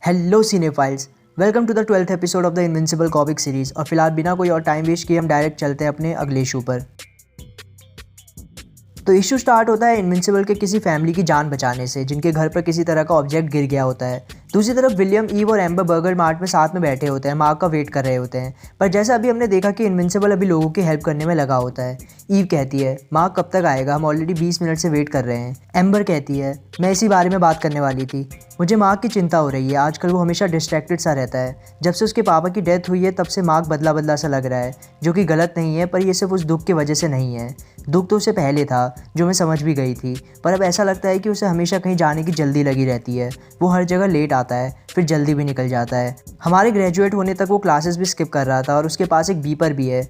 Hello cinephiles, welcome to the 12th episode of the invincible comic series. और फिलहाल बिना कोई और टाइम वेस्ट किए हम डायरेक्ट चलते हैं अपने अगले इशू पर। तो इशू स्टार्ट होता है इनविंसिबल के किसी फैमिली की जान बचाने से जिनके घर पर किसी तरह का ऑब्जेक्ट गिर गया होता है। दूसरी तरफ विलियम, ईव और एम्बर बर्गर मार्ट में साथ में बैठे होते हैं, मार्क का वेट कर रहे होते हैं। पर जैसा अभी हमने देखा कि इनविंसिबल अभी लोगों की हेल्प करने में लगा होता है। ईव कहती है, मार्क कब तक आएगा, हम ऑलरेडी 20 मिनट से वेट कर रहे हैं। एम्बर कहती है, मैं इसी बारे में बात करने वाली थी। मुझे मार्क की चिंता हो रही है, आजकल वो हमेशा डिस्ट्रैक्टेड सा रहता है। जब से उसके पापा की डेथ हुई है तब से मार्क बदला बदला सा लग रहा है, जो कि गलत नहीं है, पर ये सिर्फ उस दुख की वजह से नहीं है। दुख तो उसे पहले था, जो मैं समझ भी गई थी, पर अब ऐसा लगता है कि उसे हमेशा कहीं जाने की जल्दी लगी रहती है। वो हर जगह लेट आता है, फिर जल्दी भी निकल जाता है। हमारे ग्रेजुएट होने तक वो क्लासेस भी स्किप कर रहा था और उसके पास एक बीपर भी है।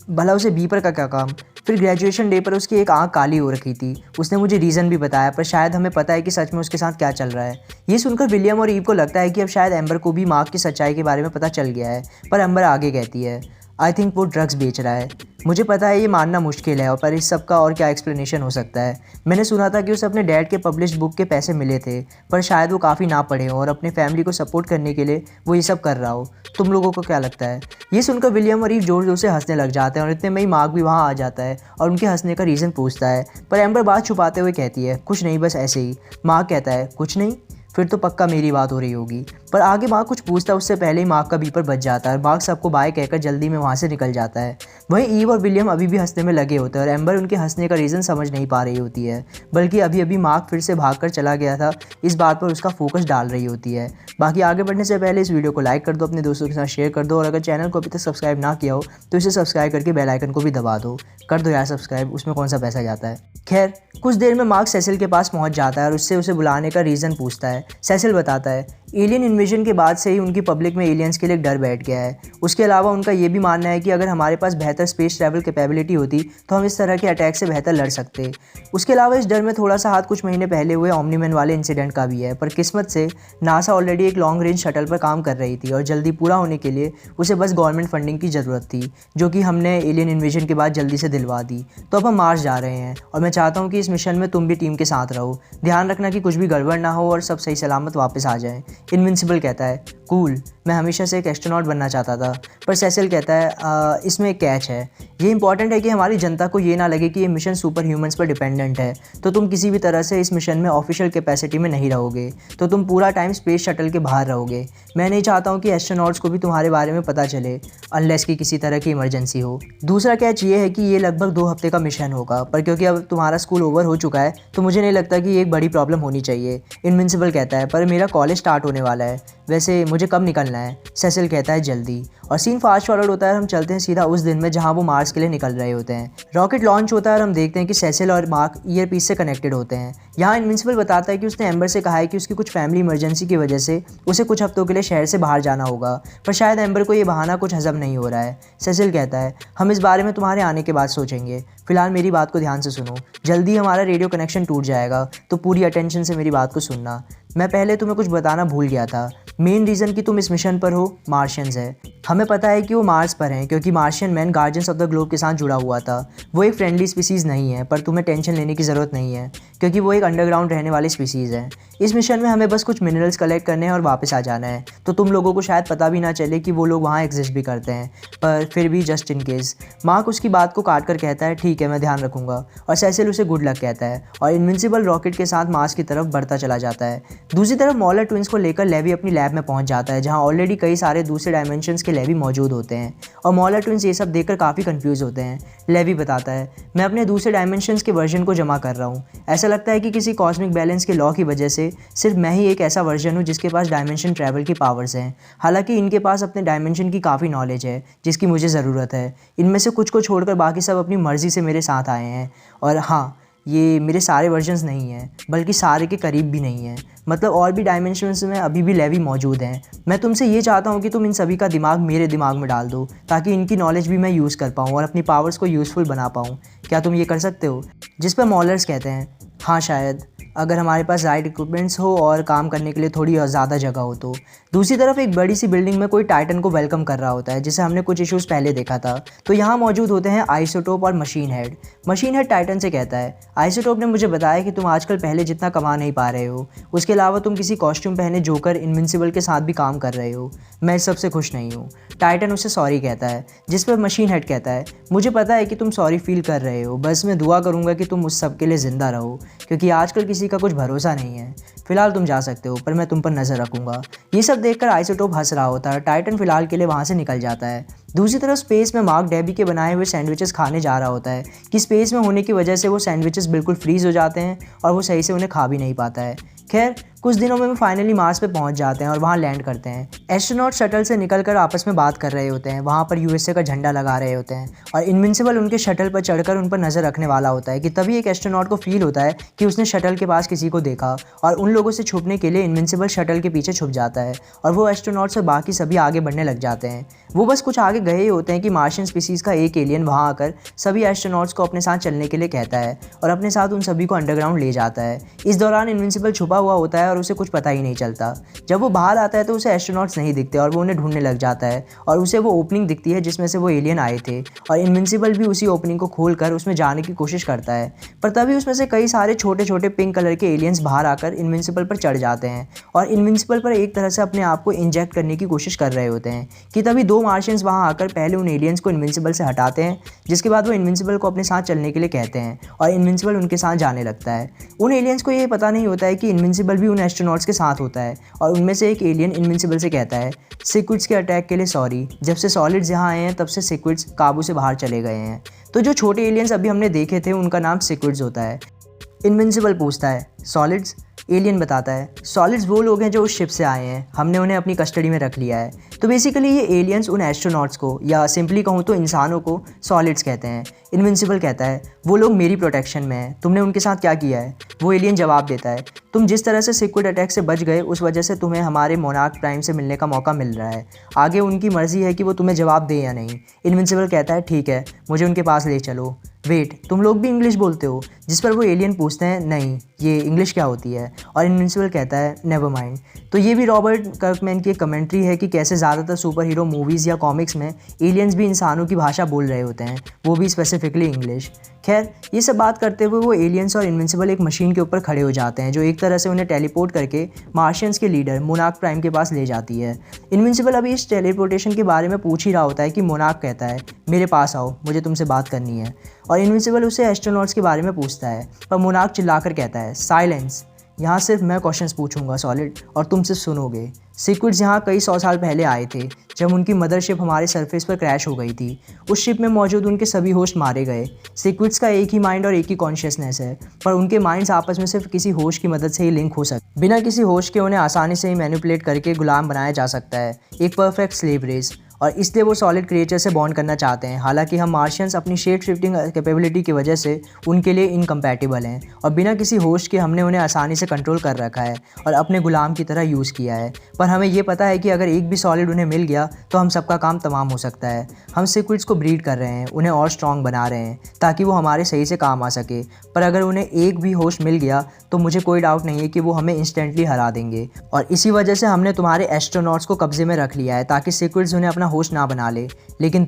भला उसे बीपर का क्या काम। फिर ग्रेजुएशन डे पर उसकी एक आंख काली हो रखी थी। उसने मुझे रीज़न भी बताया, पर शायद हमें पता है कि सच में उसके साथ क्या चल रहा है। ये सुनकर विलियम और ईव को लगता है कि अब शायद एम्बर को भी मार्क की सच्चाई के बारे में पता चल गया है। पर एम्बर आगे कहती है, आई थिंक वो ड्रग्स बेच रहा है। मुझे पता है ये मानना मुश्किल है, और पर इस सब का और क्या एक्सप्लेनेशन हो सकता है। मैंने सुना था कि उसे अपने डैड के पब्लिश्ड बुक के पैसे मिले थे, पर शायद वो काफ़ी ना पढ़े हो और अपने फैमिली को सपोर्ट करने के लिए वो ये सब कर रहा हो। तुम लोगों को क्या लगता है? ये सुनकर विलियम और ईव जोर जोर से हंसने लग जाते हैं और इतने में ही मार्क भी वहाँ आ जाता है और उनके हंसने का रीज़न पूछता है। पर एम्बर बात छुपाते हुए कहती है, कुछ नहीं, बस ऐसे ही। मार्क कहता है, कुछ नहीं? फिर तो पक्का मेरी बात हो रही होगी। पर आगे मार्क कुछ पूछता है उससे पहले ही मार्क का बीपर बज जाता है और मार्क सबको बाय कहकर जल्दी में वहाँ से निकल जाता है। वहीं ईव और विलियम अभी भी हंसने में लगे होते हैं और एम्बर उनके हंसने का रीज़न समझ नहीं पा रही होती है, बल्कि अभी अभी मार्क फिर से भागकर चला गया था, इस बात पर उसका फोकस डाल रही होती है। बाकी आगे बढ़ने से पहले इस वीडियो को लाइक कर दो, अपने दोस्तों के साथ शेयर कर दो, और अगर चैनल को अभी तक सब्सक्राइब ना किया हो तो इसे सब्सक्राइब करके बेल आइकन को भी दबा दो। कर दो यार सब्सक्राइब, उसमें कौन सा पैसा जाता है। खैर, कुछ देर में मार्क सेसिल के पास पहुंच जाता है और उससे उसे बुलाने का रीज़न पूछता है। सेसिल बताता है, एलियन इन्वेजन के बाद से ही उनकी पब्लिक में एलियंस के लिए एक डर बैठ गया है। उसके अलावा उनका ये भी मानना है कि अगर हमारे पास बेहतर स्पेस ट्रैवल कैपेबिलिटी होती तो हम इस तरह के अटैक से बेहतर लड़ सकते। उसके अलावा इस डर में थोड़ा सा हाथ कुछ महीने पहले हुए ओमनीमैन वाले इंसिडेंट का भी है, पर किस्मत से नासा ऑलरेडी एक लॉन्ग रेंज शटल पर काम कर रही थी और जल्दी पूरा होने के लिए उसे बस गवर्नमेंट फंडिंग की ज़रूरत थी, जो कि हमने एलियन इन्वेजन के बाद जल्दी से दिलवा दी। तो अब हम मार्स जा रहे हैं और मैं चाहता हूँ कि इस मिशन में तुम भी टीम के साथ रहो। ध्यान रखना कि कुछ भी गड़बड़ ना हो और सब सही सलामत वापस आ जाएं। इनविंसिबल कहता है, कूल, मैं हमेशा से एक एस्ट्रोनॉट बनना चाहता था। पर सेसिल कहता है, इसमें एक कैच है। ये इंपॉर्टेंट है कि हमारी जनता को ये ना लगे कि ये मिशन सुपर ह्यूमंस पर डिपेंडेंट है। तो तुम किसी भी तरह से इस मिशन में ऑफिशियल कैपेसिटी में नहीं रहोगे, तो तुम पूरा टाइम स्पेस शटल के बाहर रहोगे। मैं नहीं चाहता हूँ कि एस्ट्रोनॉट्स को भी तुम्हारे बारे में पता चले, अनलेस कि किसी तरह की इमरजेंसी हो। दूसरा कैच ये है कि ये लगभग 2 हफ्ते का मिशन होगा, पर क्योंकि अब तुम्हारा स्कूल ओवर हो चुका है तो मुझे नहीं लगता कि ये एक बड़ी प्रॉब्लम होनी चाहिए। इनविंसिबल कहता है, पर मेरा कॉलेज स्टार्ट होने वाला है। वैसे मुझे कब निकलना है? सेसिल कहता है, जल्दी। और सीन फास्ट फॉरवर्ड होता है, हम चलते हैं सीधा उस दिन में जहां वो मार्स के लिए निकल रहे होते हैं। रॉकेट लॉन्च होता है और हम देखते हैं कि सेसिल और मार्क ईयरपीस से कनेक्टेड होते हैं। यहाँ इनविंसिबल बताता है कि उसने एम्बर से कहा है कि उसकी कुछ फैमिली इमरजेंसी की वजह से उसे कुछ हफ्तों के लिए शहर से बाहर जाना होगा, पर शायद एम्बर को ये बहाना कुछ हजम नहीं हो रहा है। सेसिल कहता है, हम इस बारे में तुम्हारे आने के बाद सोचेंगे, फिलहाल मेरी बात को ध्यान से सुनो। जल्दी हमारा रेडियो कनेक्शन टूट जाएगा, तो पूरी अटेंशन से मेरी बात को सुनना। मैं पहले तुम्हें कुछ बताना भूल गया था। मेन रीज़न कि तुम इस मिशन पर हो मार्शियंस है। हमें पता है कि वो मार्स पर हैं क्योंकि Martian man guardians of the globe के साथ जुड़ा हुआ था। वो एक फ्रेंडली स्पीसीज़ नहीं है, पर तुम्हें टेंशन लेने की ज़रूरत नहीं है क्योंकि वो एक अंडरग्राउंड रहने वाली स्पीसीज़ है। इस मिशन में हमें बस कुछ मिनरल्स कलेक्ट करने हैं और वापस आ जाना है। तो तुम लोगों को शायद पता भी ना चले कि वो लोग वहाँ एग्जिस्ट भी करते हैं, पर फिर भी जस्ट इन केस। मार्क उसकी बात को काट कर कहता है, ठीक है, मैं ध्यान रखूँगा। और सेसिल उसे गुड लक कहता है और इनविंसिबल रॉकेट के साथ मार्स की तरफ बढ़ता चला जाता है। दूसरी तरफ मॉलर ट्विंस को लेकर लेवी अपनी लैब में पहुंच जाता है, जहां ऑलरेडी कई सारे दूसरे डायमेंशंस के लेवी मौजूद होते हैं। और मॉलर ट्विंस ये सब देखकर काफ़ी कंफ्यूज होते हैं। लेवी बताता है, मैं अपने दूसरे डायमेंशंस के वर्जन को जमा कर रहा हूँ। ऐसा लगता है कि किसी कॉस्मिक बैलेंस के लॉ की वजह से सिर्फ मैं ही एक ऐसा वर्जन हूँ जिसके पास डायमेंशन ट्रैवल की पावर्स हैं। हालांकि इनके पास अपने डायमेंशन की काफ़ी नॉलेज है जिसकी मुझे ज़रूरत है। इनमें से कुछ को छोड़कर बाकी सब अपनी मर्ज़ी से मेरे साथ आए हैं। और हाँ, ये मेरे सारे वर्जन्स नहीं हैं, बल्कि सारे के करीब भी नहीं हैं। मतलब और भी डायमेंशंस में अभी भी लेवी मौजूद हैं। मैं तुमसे ये चाहता हूँ कि तुम इन सभी का दिमाग मेरे दिमाग में डाल दो, ताकि इनकी नॉलेज भी मैं यूज़ कर पाऊँ और अपनी पावर्स को यूज़फुल बना पाऊँ। क्या तुम ये कर सकते हो? जिस पर मॉलर्स कहते हैं, हाँ शायद, अगर हमारे पास राइट इक्विपमेंट्स हो और काम करने के लिए थोड़ी ज़्यादा जगह हो तो। दूसरी तरफ एक बड़ी सी बिल्डिंग में कोई टाइटन को वेलकम कर रहा होता है, जिसे हमने कुछ इश्यूज़ पहले देखा था। तो यहाँ मौजूद होते हैं आइसोटोप और machine head. Machine head Titan से कहता है, आइसोटोप ने मुझे बताया कि तुम आजकल पहले जितना कमा नहीं पा रहे हो, उसके उसके अलावा तुम किसी कॉस्ट्यूम पहने जोकर इनविंसिबल के साथ भी काम कर रहे हो। मैं इस सबसे खुश नहीं हूँ। टाइटन उसे सॉरी कहता है, जिस पर मशीन हेड कहता है, मुझे पता है कि तुम सॉरी फील कर रहे हो, बस मैं दुआ करूँगा कि तुम उस सब के लिए ज़िंदा रहो, क्योंकि आजकल किसी का कुछ भरोसा नहीं है। फिलहाल तुम जा सकते हो, पर मैं तुम पर नज़र रखूँगा। ये सब देखकर आइसोटोप हंस रहा होता है। टाइटन फिलहाल के लिए वहाँ से निकल जाता है। दूसरी तरफ स्पेस में मार्क डेबी के बनाए हुए सैंडविचेस खाने जा रहा होता है कि स्पेस में होने की वजह से वो सैंडविचेस बिल्कुल फ्रीज़ हो जाते हैं और वो सही से उन्हें खा भी नहीं पाता है। खैर, कुछ दिनों में वो फाइनली मार्स पे पहुंच जाते हैं और वहां लैंड करते हैं। एस्ट्रोनॉट शटल से निकलकर आपस में बात कर रहे होते हैं, वहां पर यूएसए का झंडा लगा रहे होते हैं और इनविंसिबल उनके शटल पर चढ़कर उन पर नज़र रखने वाला होता है कि तभी एक एस्ट्रोनॉट को फील होता है कि उसने शटल के पास किसी को देखा और उन लोगों से छुपने के लिए इनविंसिबल शटल के पीछे छुप जाता है और वो एस्ट्रोनॉट्स और बाकी सभी आगे बढ़ने लग जाते हैं। वो बस कुछ आगे गए ही होते हैं कि मार्शियन स्पीसीज़ का एक एलियन वहाँ आकर सभी एस्ट्रोनॉट्स को अपने साथ चलने के लिए कहता है और अपने साथ उन सभी को अंडरग्राउंड ले जाता है। इस दौरान इनविंसिबल छुपा हुआ होता है और उसे कुछ पता ही नहीं चलता। जब वो बाहर आता है तो उसे एस्ट्रोनॉट्स नहीं दिखते और वो उन्हें ढूंढने लग जाता है और उसे वो ओपनिंग दिखती है जिसमें से वो एलियन आए थे और इनविंसिबल भी उसी ओपनिंग को खोलकर उसमें जाने की कोशिश करता है। पर तभी उसमें से कई सारे छोटे छोटे पिंक कलर के एलियंस बाहर आकर इनविंसिबल पर चढ़ जाते हैं और इनविंसिबल पर एक तरह से अपने आप को इंजेक्ट करने की कोशिश कर रहे होते हैं कि तभी दो मार्शियंस वहाँ आकर पहले उन एलियंस को इनविंसिबल से हटाते हैं, जिसके बाद वो इनविंसिबल को अपने साथ चलने के लिए कहते हैं और इनविंसिबल उनके साथ जाने लगता है। उन एलियंस को ये पता नहीं होता है कि इनविंसिबल भी उन एस्ट्रोनॉट्स के साथ होता है और उनमें से एक एलियन इनविंसिबल से कहता है, सिक्विड्स के अटैक के लिए सॉरी, जब से सॉलिड्स यहाँ आए हैं तब से सिक्विड्स काबू से बाहर चले गए हैं। तो जो छोटे एलियंस अभी हमने देखे थे उनका नाम सिक्विड्स होता है। इनविंसिबल पूछता है, सॉलिड्स? एलियन बताता है, सॉलिड्स वो लोग हैं जो उस शिप से आए हैं, हमने उन्हें अपनी कस्टडी में रख लिया है। तो बेसिकली ये एलियंस उन एस्ट्रोनॉट्स को, या सिंपली कहूँ तो इंसानों को, सॉलिड्स कहते हैं। इनविंसिबल कहता है, वो लोग मेरी प्रोटेक्शन में हैं, तुमने उनके साथ क्या किया है? वो एलियन जवाब देता है, तुम जिस तरह से सिक्विड अटैक से बच गए उस वजह से तुम्हें हमारे मोनार्क प्राइम से मिलने का मौका मिल रहा है। आगे उनकी मर्जी है कि वो तुम्हें जवाब दे या नहीं। इनविंसिबल कहता है, ठीक है, मुझे उनके पास ले चलो। वेट, तुम लोग भी इंग्लिश बोलते हो? जिस पर वो एलियन पूछते हैं, नहीं, ये इंग्लिश क्या होती है? और इनविंसिबल कहता है, नेवर माइंड। तो ये भी रॉबर्ट कर्कमैन की एक कमेंट्री है कि कैसे ज़्यादातर सुपर हीरो मूवीज़ या कॉमिक्स में एलियंस भी इंसानों की भाषा बोल रहे होते हैं, वो भी स्पेसिफिकली इंग्लिश। खैर, ये सब बात करते हुए वो एलियंस और इनविंसिबल एक मशीन के ऊपर खड़े हो जाते हैं जो एक तरह से उन्हें टेलीपोर्ट करके मार्शियंस के लीडर मोनार्क प्राइम के पास ले जाती है। इनविंसिबल अभी इस टेलीपोर्टेशन के बारे में पूछ ही रहा होता है कि मोनार्क कहता है, मेरे पास आओ, मुझे तुमसे बात करनी है। और इनविंसिबल उसे एस्ट्रोनॉट्स के बारे में पूछता है, पर मोनार्क चिल्लाकर कहता है, साइलेंस, यहाँ सिर्फ मैं क्वेश्चंस पूछूंगा सॉलिड, और तुम सिर्फ सुनोगे। सिक्विड्स यहाँ कई 100 साल पहले आए थे जब उनकी मदरशिप हमारे सरफेस पर क्रैश हो गई थी। उस शिप में मौजूद उनके सभी होस्ट मारे गए। सिक्विड्स का एक ही माइंड और एक ही कॉन्शियसनेस है, पर उनके माइंड्स आपस में सिर्फ किसी होस्ट की मदद से ही लिंक हो सकते। बिना किसी होस्ट के उन्हें आसानी से ही मैनिपुलेट करके गुलाम बनाया जा सकता है, एक परफेक्ट स्लेव रेस। और इसलिए वो सॉलिड क्रिएचर से बॉन्ड करना चाहते हैं। हालांकि हम मार्शियंस अपनी शेप शिफ्टिंग कैपेबिलिटी की वजह से उनके लिए इनकम्पैटिबल हैं और बिना किसी होस्ट के हमने उन्हें आसानी से कंट्रोल कर रखा है और अपने गुलाम की तरह यूज़ किया है। पर हमें ये पता है कि अगर एक भी सॉलिड उन्हें मिल गया तो हम सबका काम तमाम हो सकता है। हम सिक्विड्स को ब्रीड कर रहे हैं, उन्हें और स्ट्रॉन्ग बना रहे हैं ताकि वो हमारे सही से काम आ सके। पर अगर उन्हें एक भी होस्ट मिल गया तो मुझे कोई डाउट नहीं है कि वो हमें इंस्टेंटली हरा देंगे। और इसी वजह से हमने तुम्हारे एस्ट्रोनॉट्स को कब्जे में रख लिया है ताकि सिक्विड्स उन्हें अपना होस्ट ना बना ले। लेकिन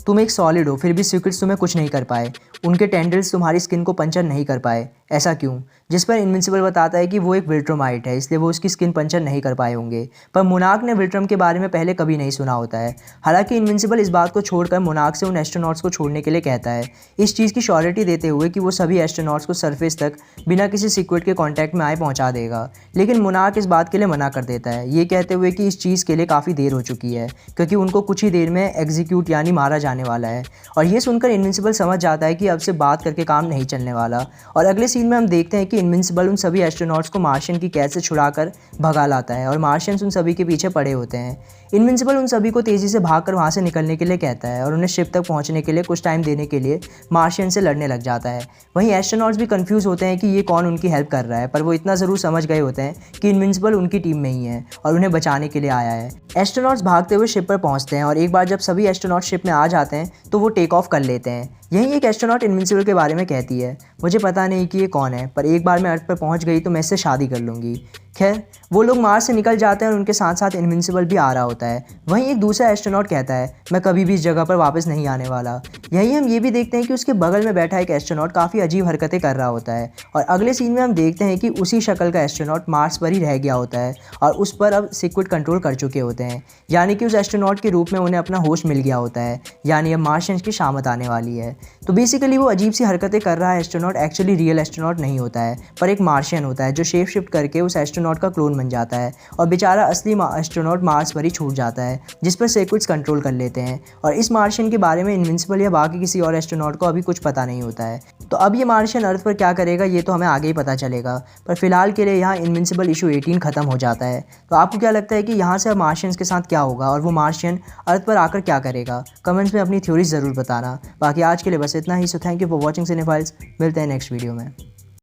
तुम एक सॉलिड हो, फिर भी सिक्विड्स तुम्हें कुछ नहीं कर पाए। उनके टेंडल्स तुम्हारी स्किन को पंचर नहीं कर पाए। ऐसा क्यों? जिस पर इनविंसिबल बताता है कि वो एक विल्ट्रोमाइट है, इसलिए वो उसकी स्किन पंचर नहीं कर पाए होंगे। पर मोनार्क ने विल्ट्रम के बारे में पहले कभी नहीं सुना होता है। हालांकि इनविंसिबल इस बात को छोड़कर मोनार्क से उन एस्ट्रोनॉट्स को छोड़ने के लिए कहता है, इस चीज़ की श्योरिटी देते हुए कि वो सभी एस्ट्रोनॉट्स को सरफेस तक बिना किसी सिक्विड के कॉन्टैक्ट में आए पहुँचा देगा। लेकिन मोनार्क इस बात के लिए मना कर देता है, ये कहते हुए कि इस चीज़ के लिए काफ़ी देर हो चुकी है क्योंकि उनको कुछ ही देर में एग्जीक्यूट यानी मारा जाने वाला है। और ये सुनकर इनविंसिबल समझ जाता है कि अब से बात करके काम नहीं चलने वाला। और अगले सीन में हम देखते हैं कि इनविंसिबल उन सभी एस्ट्रोनॉट्स को मार्शियन की कैद से छुड़ाकर भगा लाता है और मार्शियंस उन सभी के पीछे पड़े होते हैं। इनविंसिबल उन सभी को तेज़ी से भागकर वहाँ से निकलने के लिए कहता है और उन्हें शिप तक पहुँचने के लिए कुछ टाइम देने के लिए मार्शियन से लड़ने लग जाता है। वहीं एस्ट्रोनॉट्स भी कंफ्यूज होते हैं कि ये कौन उनकी हेल्प कर रहा है, पर वो इतना ज़रूर समझ गए होते हैं कि इनविंसिबल उनकी टीम में ही है और उन्हें बचाने के लिए आया है। एस्ट्रोनॉट्स भागते हुए शिप पर पहुँचते हैं और एक बार जब सभी एस्ट्रोनॉट शिप में आ जाते हैं तो वो टेक ऑफ कर लेते हैं। यहीं एक एस्ट्रोनॉट इनविंसिबल के बारे में कहती है, मुझे पता नहीं कि ये कौन है, पर एक बार मैं अर्थ पर पहुंच गई तो मैं इससे शादी कर लूँगी। खैर, वो लोग मार्स से निकल जाते हैं और उनके साथ साथ इनविंसिबल भी आ रहा होता है। वहीं एक दूसरा एस्ट्रोनॉट कहता है, मैं कभी भी इस जगह पर वापस नहीं आने वाला। यही हम ये भी देखते हैं कि उसके बगल में बैठा एक एस्ट्रोनॉट काफ़ी अजीब हरकतें कर रहा होता है और अगले सीन में हम देखते हैं कि उसी शक्ल का एस्ट्रोनॉट मार्स पर ही रह गया होता है और उस पर अब सिक्विड कंट्रोल कर चुके होते हैं। यानी कि उस एस्ट्रोनॉट के रूप में उन्हें अपना होश मिल गया होता है। यानी अब मार्शियंस की शामत आने वाली है। तो बेसिकली वो अजीब सी हरकतें कर रहा है एस्ट्रोनॉट एक्चुअली रियल एस्ट्रोनॉट नहीं होता है, पर एक मार्शियन होता है जो शेप शिफ्ट करके उस एस्ट्रोनॉट का क्लोन बन जाता है और बेचारा असली एस्ट्रोनॉट मार्स पर ही छूट जाता है, जिस पर सेक्विड्स कंट्रोल कर लेते हैं। और इस मार्शियन के बारे में इनविंसिबल या बाकी किसी और एस्ट्रोनॉट को अभी कुछ पता नहीं होता है। तो अब ये मार्शियन अर्थ पर क्या करेगा ये तो हमें आगे ही पता चलेगा, पर फिलहाल के लिए यहाँ इनविंसिबल इशू 18 खत्म हो जाता है। तो आपको क्या लगता है कि यहाँ से अब मार्शियंस के साथ क्या होगा और वो मार्शियन अर्थ पर आकर क्या करेगा? कमेंट्स में अपनी थ्योरीज ज़रूर बताना। बाकी आज के लिए बस इतना ही। So thank you for watching cinephiles. मिलते हैं नेक्स्ट वीडियो में।